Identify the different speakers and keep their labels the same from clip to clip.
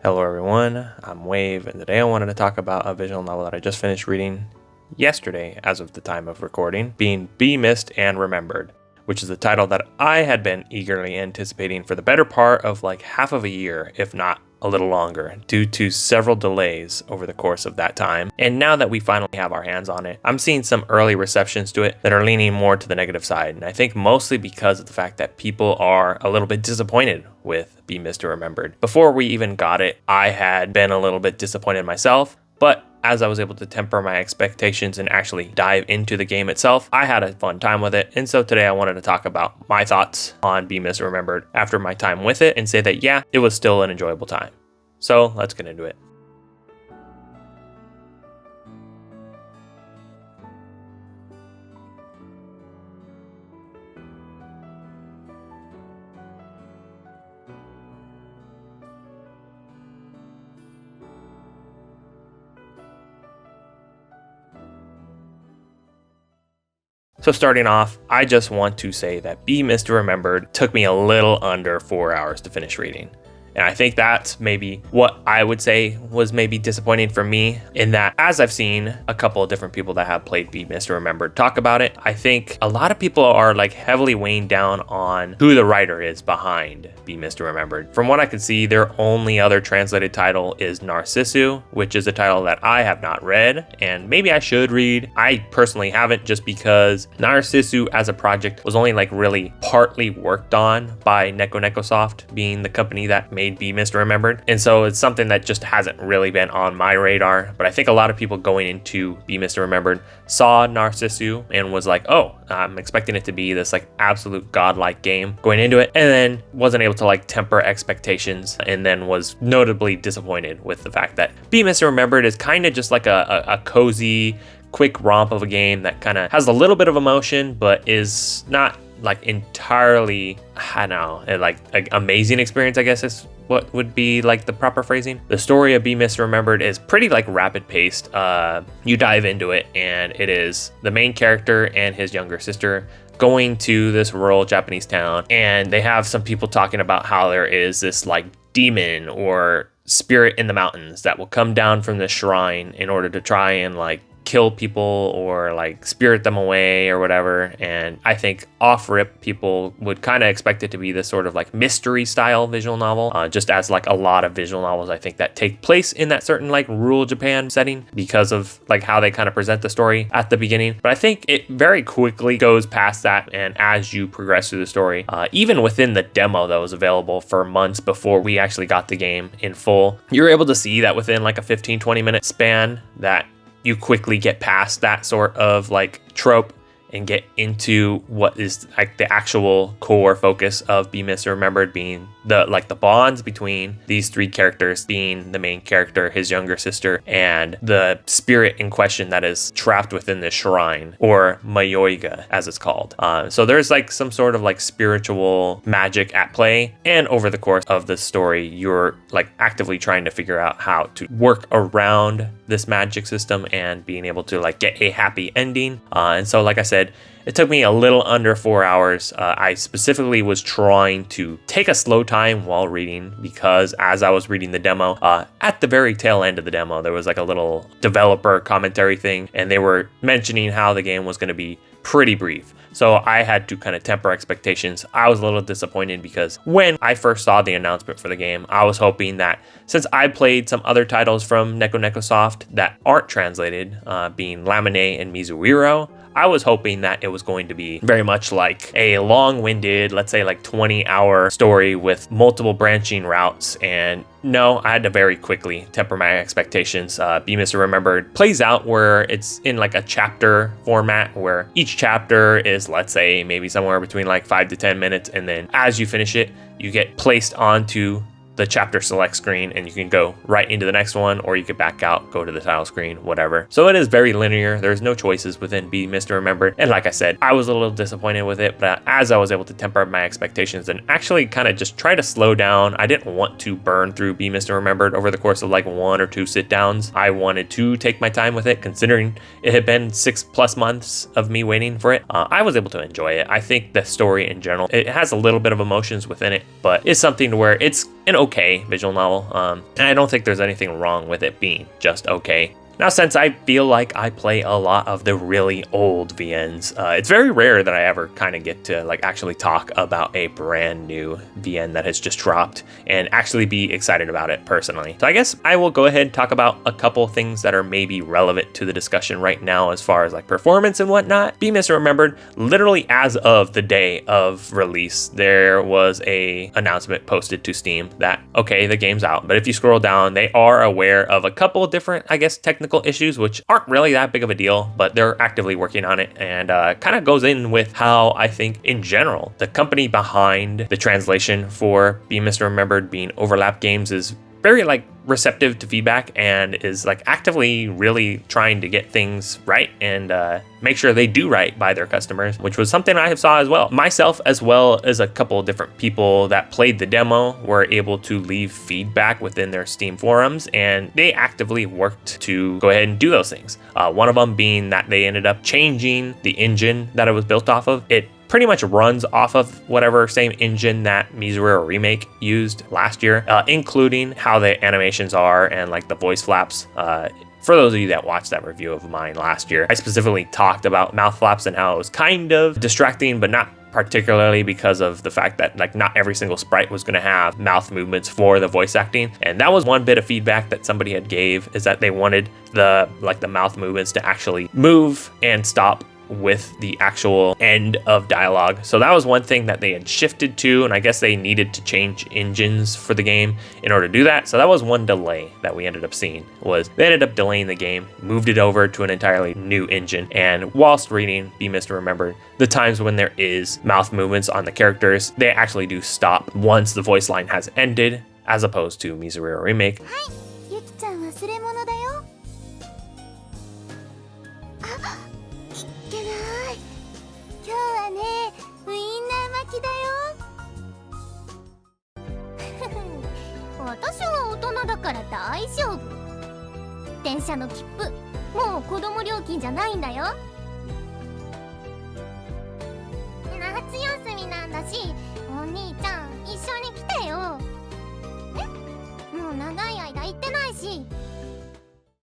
Speaker 1: Hello everyone, I'm Wave, and today I wanted to talk about a visual novel that I just finished reading yesterday as of the time of recording, being Be Missed and Remembered, which is a title that I had been eagerly anticipating for the better part of like half of a year, if not a little longer, due to several delays over the course of that time. And now that we finally have our hands on it, I'm seeing some early receptions to it that are leaning more to the negative side. And I think mostly because of the fact that people are a little bit disappointed with Be Missed or Remembered. Before we even got it, I had been a little bit disappointed myself, but as I was able to temper my expectations and actually dive into the game itself, I had a fun time with it. And so today I wanted to talk about my thoughts on Be Missed or Remembered after my time with it and say that, yeah, it was still an enjoyable time. So let's get into it. So starting off, I just want to say that Be Missed or Remembered took me a little under 4 hours to finish reading. And I think that's maybe what I would say was maybe disappointing for me, in that as I've seen a couple of different people that have played Be Missed or Remembered talk about it, I think a lot of people are like heavily weighing down on who the writer is behind Be Missed or Remembered. From what I can see, their only other translated title is Narcissu, which is a title that I have not read, and maybe I should read. I personally haven't, just because Narcissu as a project was only like really partly worked on by Nekoneko Soft, being the company that made Be Missed or Remembered. And so it's something that just hasn't really been on my radar. But I think a lot of people going into Be Missed or Remembered saw Narcissu and was like, oh, I'm expecting it to be this like absolute godlike game going into it, and then wasn't able to like temper expectations, and then was notably disappointed with the fact that Be Missed or Remembered is kind of just like a cozy, quick romp of a game that kind of has a little bit of emotion, but is not like entirely, I don't know, like amazing experience, I guess is what would be like the proper phrasing. The story of Be Missed or Remembered is pretty like rapid paced. You dive into it and it is the main character and his younger sister going to this rural Japanese town, and they have some people talking about how there is this like demon or spirit in the mountains that will come down from the shrine in order to try and like kill people or like spirit them away or whatever. And I think off rip, people would kind of expect it to be this sort of like mystery style visual novel, just as like a lot of visual novels I think that take place in that certain like rural Japan setting, because of like how they kind of present the story at the beginning. But I think it very quickly goes past that, and as you progress through the story, even within the demo that was available for months before we actually got the game in full, you're able to see that within like a 15-20 minute span that you quickly get past that sort of like trope and get into what is like the actual core focus of Be Missed or Remembered, being the bonds between these three characters, being the main character, his younger sister, and the spirit in question that is trapped within the shrine, or Mayoiga as it's called. So there's like some sort of like spiritual magic at play, and over the course of the story you're like actively trying to figure out how to work around this magic system and being able to like get a happy ending. And so like I said, it took me a little under 4 hours. I specifically was trying to take a slow time while reading, because as I was reading the demo, at the very tail end of the demo, there was like a little developer commentary thing, and they were mentioning how the game was going to be pretty brief. So I had to kind of temper expectations. I was a little disappointed because when I first saw the announcement for the game, I was hoping that, since I played some other titles from Nekoneko Soft that aren't translated, being Lamine and Mizuhiro, I was hoping that it was going to be very much like a long-winded, let's say like 20-hour story with multiple branching routes. And no, I had to very quickly temper my expectations. Be Missed or Remembered plays out where it's in like a chapter format, where each chapter is, let's say, maybe somewhere between like 5 to 10 minutes. And then as you finish it, you get placed onto the chapter select screen, and you can go right into the next one, or you could back out, go to the title screen, whatever. So it is very linear. There's no choices within Be Missed or Remembered. And like I said, I was a little disappointed with it, but as I was able to temper my expectations and actually kind of just try to slow down, I didn't want to burn through Be Missed or Remembered over the course of like 1 or 2 sit downs. I wanted to take my time with it, considering it had been 6+ months of me waiting for it. I was able to enjoy it. I think the story in general, it has a little bit of emotions within it, but it's something to where it's an okay visual novel. And I don't think there's anything wrong with it being just okay. Now, since I feel like I play a lot of the really old VNs, it's very rare that I ever kind of get to like actually talk about a brand new VN that has just dropped and actually be excited about it personally. So I guess I will go ahead and talk about a couple things that are maybe relevant to the discussion right now as far as like performance and whatnot. Be misremembered, literally as of the day of release, there was a announcement posted to Steam that, okay, the game's out. But if you scroll down, they are aware of a couple of different, I guess, technical issues, which aren't really that big of a deal, but they're actively working on it, and kind of goes in with how I think in general the company behind the translation for Be Misremembered being Overlap Games is very like receptive to feedback and is like actively really trying to get things right and make sure they do right by their customers, which was something I saw as well. Myself, as well as a couple of different people that played the demo, were able to leave feedback within their Steam forums, and they actively worked to go ahead and do those things. One of them being that they ended up changing the engine that it was built off of. It pretty much runs off of whatever same engine that Mizureru Remake used last year, including how the animations are and like the voice flaps. For those of you that watched that review of mine last year, I specifically talked about mouth flaps and how it was kind of distracting, but not particularly because of the fact that like not every single sprite was going to have mouth movements for the voice acting. And that was one bit of feedback that somebody had gave, is that they wanted the mouth movements to actually move and stop with the actual end of dialogue. So that was one thing that they had shifted to, and I guess they needed to change engines for the game in order to do that. So that was one delay that we ended up seeing, was they ended up delaying the game, moved it over to an entirely new engine. And whilst reading Be Misremembered, the times when there is mouth movements on the characters, they actually do stop once the voice line has ended, as opposed to Mizureru Remake.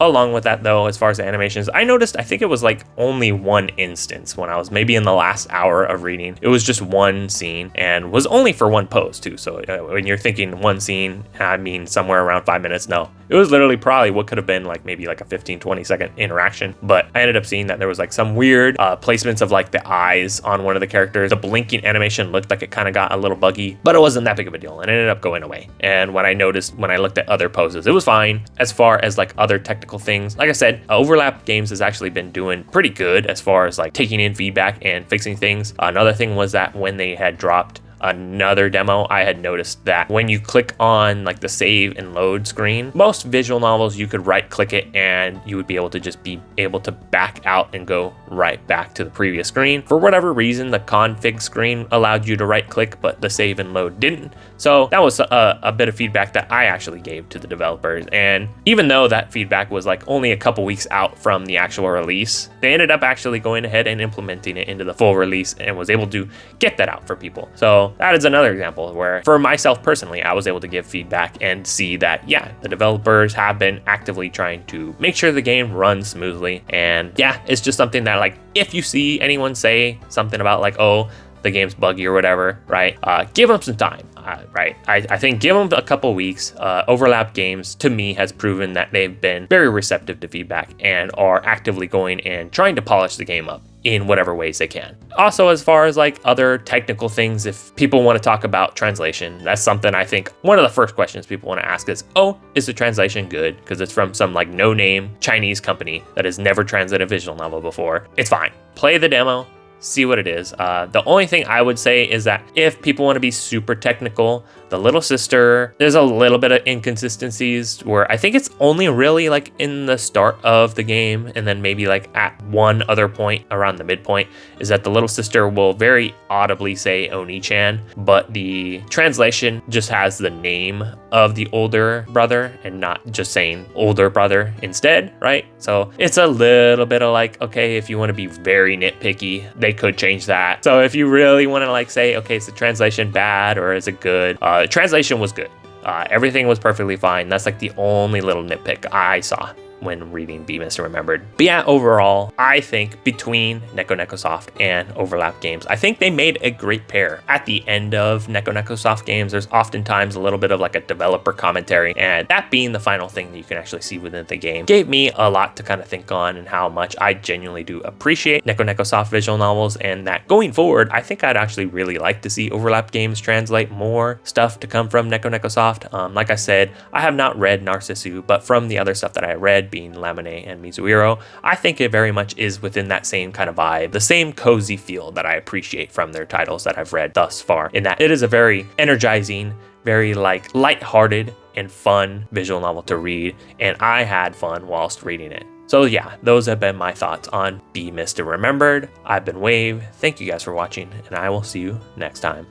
Speaker 1: Along with that though, as far as the animations, I noticed, I think it was like only one instance when I was maybe in the last hour of reading. It was just one scene and was only for one pose too. So when you're thinking one scene, I mean somewhere around 5 minutes. No, it was literally probably what could have been like maybe like a 15-20 second interaction. But I ended up seeing that there was like some weird placements of like the eyes on one of the characters. The blinking animation looked like it kind of got a little buggy, but it wasn't that big of a deal and it ended up going away. And what I noticed when I looked at other poses, it was fine. As far as like other technical things, like I said, Overlap Games has actually been doing pretty good as far as like taking in feedback and fixing things. Another thing was that when they had dropped another demo, I had noticed that when you click on like the save and load screen, most visual novels, you could right click it and you would be able to just be able to back out and go right back to the previous screen. For whatever reason, the config screen allowed you to right click, but the save and load didn't. So that was a bit of feedback that I actually gave to the developers. And even though that feedback was like only a couple weeks out from the actual release, they ended up actually going ahead and implementing it into the full release and was able to get that out for people. So that is another example where, for myself personally, I was able to give feedback and see that, yeah, the developers have been actively trying to make sure the game runs smoothly. And yeah, it's just something that, like, if you see anyone say something about like, oh, the game's buggy or whatever, right? Give them some time, right? I think give them a couple weeks. Overlap Games, to me, has proven that they've been very receptive to feedback and are actively going and trying to polish the game up in whatever ways they can. Also, as far as like other technical things, if people want to talk about translation, that's something I think one of the first questions people want to ask is, oh, is the translation good? Because it's from some like no-name Chinese company that has never translated a visual novel before. It's fine. Play the demo, see what it is. The only thing I would say is that if people want to be super technical, the little sister, there's a little bit of inconsistencies where I think it's only really like in the start of the game, and then maybe like at one other point around the midpoint, is that the little sister will very audibly say Oni-chan, but the translation just has the name of the older brother and not just saying older brother instead, right? So it's a little bit of like, okay, if you want to be very nitpicky, they could change that. So if you really want to like say, okay, is the translation bad or is it good? Translation was good. Everything was perfectly fine. That's like the only little nitpick I saw when reading Be Mr. Remembered. But yeah, overall, I think between Nekoneko Soft and Overlap Games, I think they made a great pair. At the end of Nekoneko Soft games, there's oftentimes a little bit of like a developer commentary, and that being the final thing that you can actually see within the game gave me a lot to kind of think on, and how much I genuinely do appreciate Nekoneko Soft visual novels, and that going forward, I think I'd actually really like to see Overlap Games translate more stuff to come from Nekoneko Soft. Like I said, I have not read Narcissu, but from the other stuff that I read, being Lamine and Mizuhiro, I think it very much is within that same kind of vibe, the same cozy feel that I appreciate from their titles that I've read thus far, in that it is a very energizing, very like lighthearted and fun visual novel to read, and I had fun whilst reading it. So yeah, those have been my thoughts on Be Mr. Remembered. I've been Wave, thank you guys for watching, and I will see you next time.